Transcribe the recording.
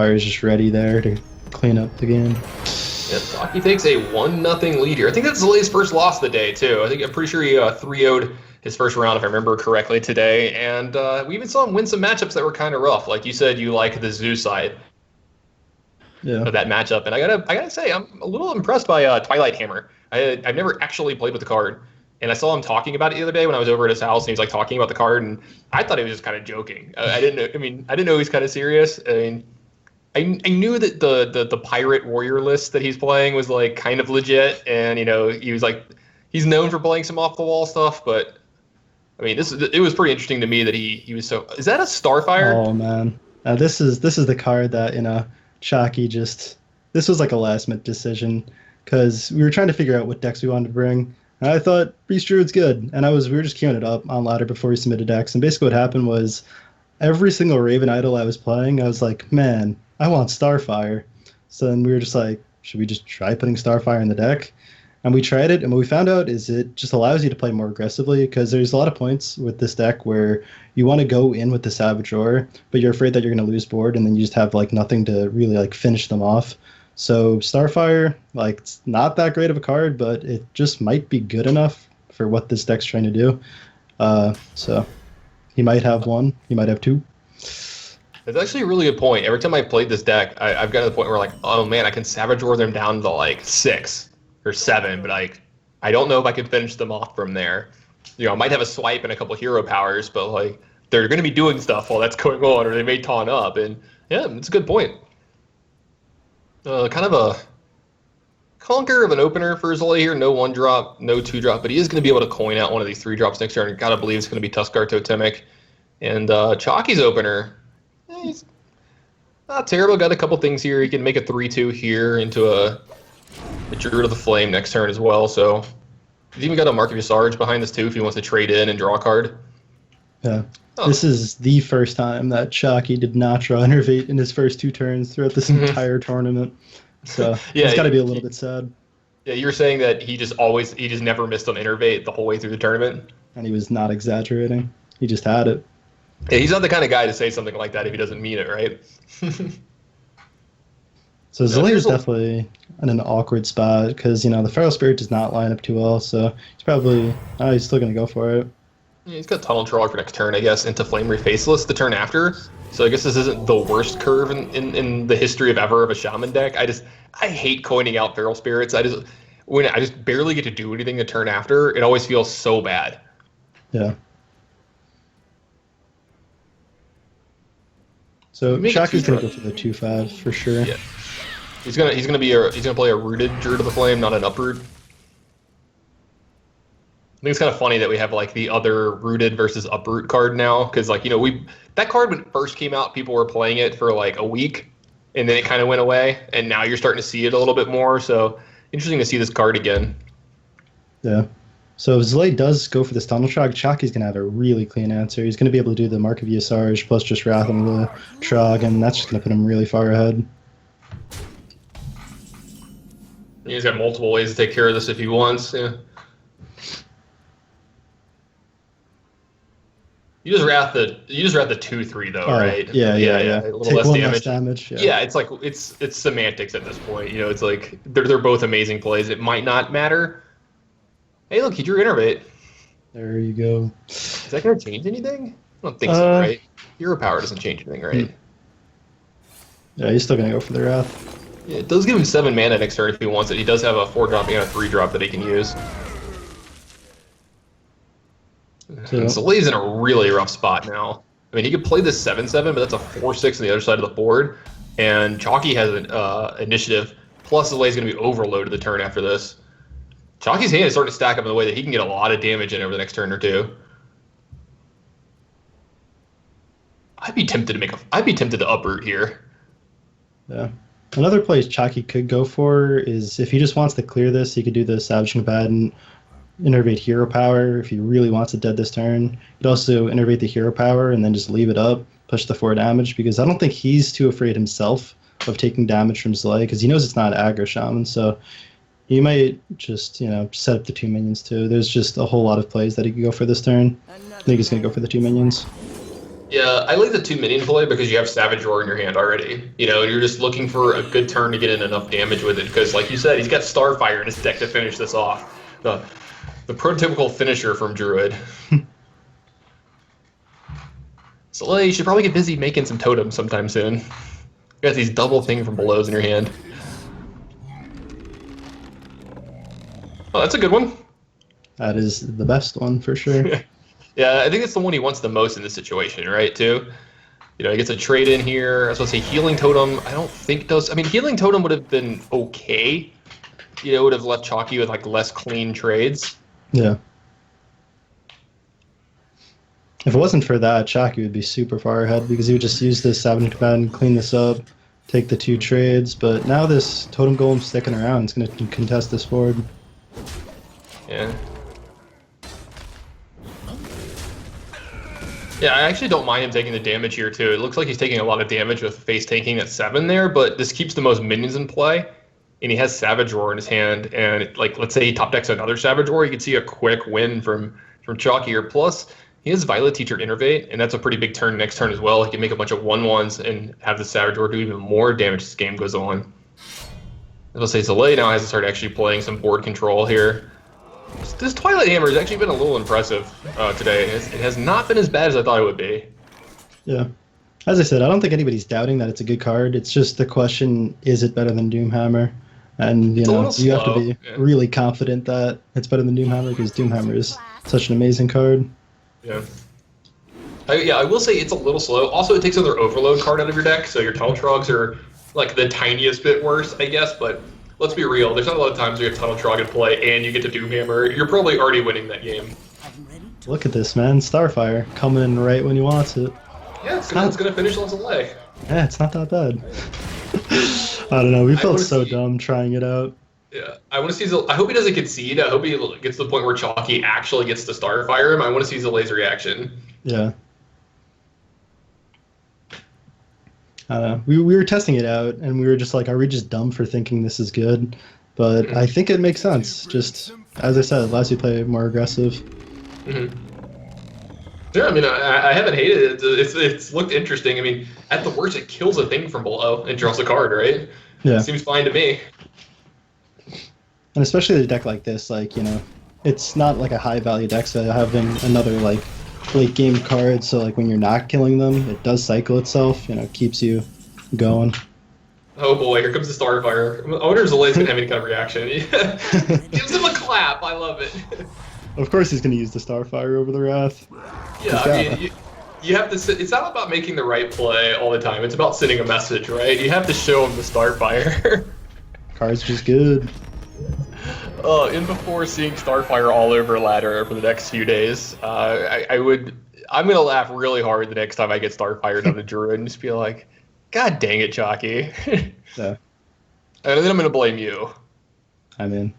is just ready there to clean up the game. Yeah, Saki takes a 1-0 lead here. I think that's Zlay's first loss of the day, too. I'm pretty sure he 3-0'd his first round, if I remember correctly, today. And we even saw him win some matchups that were kind of rough. Like you said, you like the Zoo side Yeah. of that matchup. And I gotta say, I'm a little impressed by Twilight Hammer. I've never actually played with the card. And I saw him talking about it the other day when I was over at his house, and he was like talking about the card, and I thought he was just kind of joking. I didn't know. I mean, I didn't know he was kind of serious. I mean, I knew that the pirate warrior list that he's playing was like kind of legit, and he was like he's known for playing some off the wall stuff, but I mean it was pretty interesting to me that he was so. Is that a Starfire? Oh man, this is the card that Chalky just this was like a last minute decision because we were trying to figure out what decks we wanted to bring. And I thought Beast Druid's good, and we were just queuing it up on ladder before we submitted decks, and basically what happened was every single Raven Idol I was playing, I was like, man, I want Starfire. So then we were just like, should we just try putting Starfire in the deck? And we tried it, and what we found out is it just allows you to play more aggressively because there's a lot of points with this deck where you want to go in with the Savage Roar, but you're afraid that you're going to lose board, and then you just have like nothing to really like finish them off. So Starfire, like, it's not that great of a card, but it just might be good enough for what this deck's trying to do. So he might have one, he might have two. It's actually a really good point. Every time I played this deck, I've got to the point where like, oh man, I can Savage Roar them down to like 6 or 7, but like I don't know if I can finish them off from there. I might have a swipe and a couple hero powers, but like they're going to be doing stuff while that's going on, or they may taunt up. And yeah, it's a good point. Kind of a conquer of an opener for Zlay here. No 1-drop, no 2-drop, but he is going to be able to coin out one of these 3-drops next turn. Gotta believe it's going to be Tuskar Totemic. And Chalky's opener, he's not terrible. Got a couple things here. He can make a 3-2 here into a Druid of the Flame next turn as well. So he's even got a Mark of Visage behind this too if he wants to trade in and draw a card. Yeah. This is the first time that Chalky did not draw Innervate in his first 2 turns throughout this entire tournament. So yeah, it's got to be a little bit sad. Yeah, you were saying that he just never missed on Innervate the whole way through the tournament. And he was not exaggerating. He just had it. Yeah, he's not the kind of guy to say something like that if he doesn't mean it, right? So Zlay is definitely in an awkward spot because, the Feral Spirit does not line up too well. So he's probably, he's still going to go for it. Yeah, he's got Tunnel Trawler for next turn, I guess, into Flamery Faceless the turn after. So I guess this isn't the worst curve in the history of ever of a Shaman deck. I hate coining out Feral Spirits. When I just barely get to do anything the turn after, it always feels so bad. Yeah. So Chalky's gonna go for the 2/5 for sure. Yeah. He's gonna play a rooted Druid of the Flame, not an uproot. I think it's kind of funny that we have like the other rooted versus uproot card now, because like that card when it first came out, people were playing it for like a week, and then it kind of went away, and now you're starting to see it a little bit more. So interesting to see this card again. Yeah. So if Zlay does go for this Tunnel Trog, Chalky's going to have a really clean answer. He's going to be able to do the Mark of Yasarj plus just Wrath on the Trog, and that's just going to put him really far ahead. He's got multiple ways to take care of this if he wants. Yeah. You just wrath the 2/3 though, right? Yeah. A little Take less one damage. Less damage. Yeah, it's like it's semantics at this point. It's like they're both amazing plays. It might not matter. Hey, look, he drew Innervate. There you go. Is that going to change anything? I don't think so, right? Hero Power doesn't change anything, right? Yeah, he's still going to go for the Wrath. Yeah, it does give him 7 mana next turn if he wants it. He does have a 4-drop and a 3-drop that he can use. So Zlay's in a really rough spot now. I mean, he could play this 7/7, but that's a 4/6 on the other side of the board. And Chalky has an initiative, plus Zlay's going to be overloaded the turn after this. Chalky's hand is starting to stack up in the way that he can get a lot of damage in over the next turn or two. I'd be tempted to uproot here. Yeah. Another place Chalky could go for is if he just wants to clear this, he could do the Savage Combatant, Innervate Hero Power if he really wants to dead this turn. He'd also Innervate the Hero Power and then just leave it up, push the 4 damage, because I don't think he's too afraid himself of taking damage from Zlay, because he knows it's not aggro Shaman, so he might just, set up the 2 minions too. There's just a whole lot of plays that he could go for this turn. I think he's going to go for the 2 minions. Yeah, I like the 2 minion play because you have Savage Roar in your hand already. You know, and you're just looking for a good turn to get in enough damage with it. Because, like you said, he's got Starfire in his deck to finish this off. The prototypical finisher from Druid. So you should probably get busy making some totems sometime soon. You got these double thing from belows in your hand. Oh, that's a good one. That is the best one for sure. Yeah, I think it's the one he wants the most in this situation, right? Too. You know, he gets a trade in here. I was supposed to say Healing Totem. I don't think does. I mean, Healing Totem would have been okay. You know, would have left Chalky with like less clean trades. Yeah. If it wasn't for that, Chalky would be super far ahead because he would just use this Savage Command, clean this up, take the 2 trades. But now this Totem Golem's sticking around. It's going to contest this board. Yeah. Yeah, I actually don't mind him taking the damage here, too. It looks like he's taking a lot of damage with face tanking at 7 there, but this keeps the most minions in play, and he has Savage Roar in his hand, and, like, let's say he top decks another Savage Roar, you could see a quick win from Chalky here. Plus, he has Violet Teacher Innervate, and that's a pretty big turn next turn as well. He can make a bunch of 1/1s and have the Savage Roar do even more damage as the game goes on. Let's say Zalay now has to start actually playing some board control here. This Twilight Hammer has actually been a little impressive today. It has not been as bad as I thought it would be. Yeah. As I said, I don't think anybody's doubting that it's a good card. It's just the question, is it better than Doomhammer? And, you know, you have to be really confident that it's better than Doomhammer because Doomhammer is such an amazing card. Yeah. I will say it's a little slow. Also, it takes another Overload card out of your deck, so your Tunnel Trogs are, like, the tiniest bit worse, I guess, but let's be real. There's not a lot of times you get Tunnel Trog in play and you get to Doomhammer. You're probably already winning that game. Look at this, man. Starfire coming in right when you want it. Yeah, it's gonna finish on Zalay. Yeah, it's not that bad. I don't know. We felt so dumb trying it out. Yeah, I want to see. I hope he doesn't concede. I hope he gets to the point where Chalky actually gets to Starfire him. I want to see Zalay's reaction. Yeah. We were testing it out, and we were just like, are we just dumb for thinking this is good? But I think it makes sense. Just, as I said, it lets you play more aggressive. Mm-hmm. Yeah, I mean, I haven't hated it. It's looked interesting. I mean, at the worst, it kills a thing from below and draws a card, right? Yeah. Seems fine to me. And especially a deck like this, like, you know, it's not like a high-value deck, so having another, like, late-game card, so, like, when you're not killing them, it does cycle itself, you know, keeps you going. Oh boy, here comes the Starfire. I wonder if Zalay's gonna have any kind of reaction. Gives him a clap. I love it. Of course he's going to use the Starfire over the Wrath. Yeah, I mean, you have to. It's not about making the right play all the time. It's about sending a message, right? You have to show him the Starfire. Card's just good. In before seeing Starfire all over ladder for the next few days, I'm gonna laugh really hard the next time I get Starfire on the Druid and just be like, God dang it, Chalky. Yeah. And then I'm gonna blame you. I mean,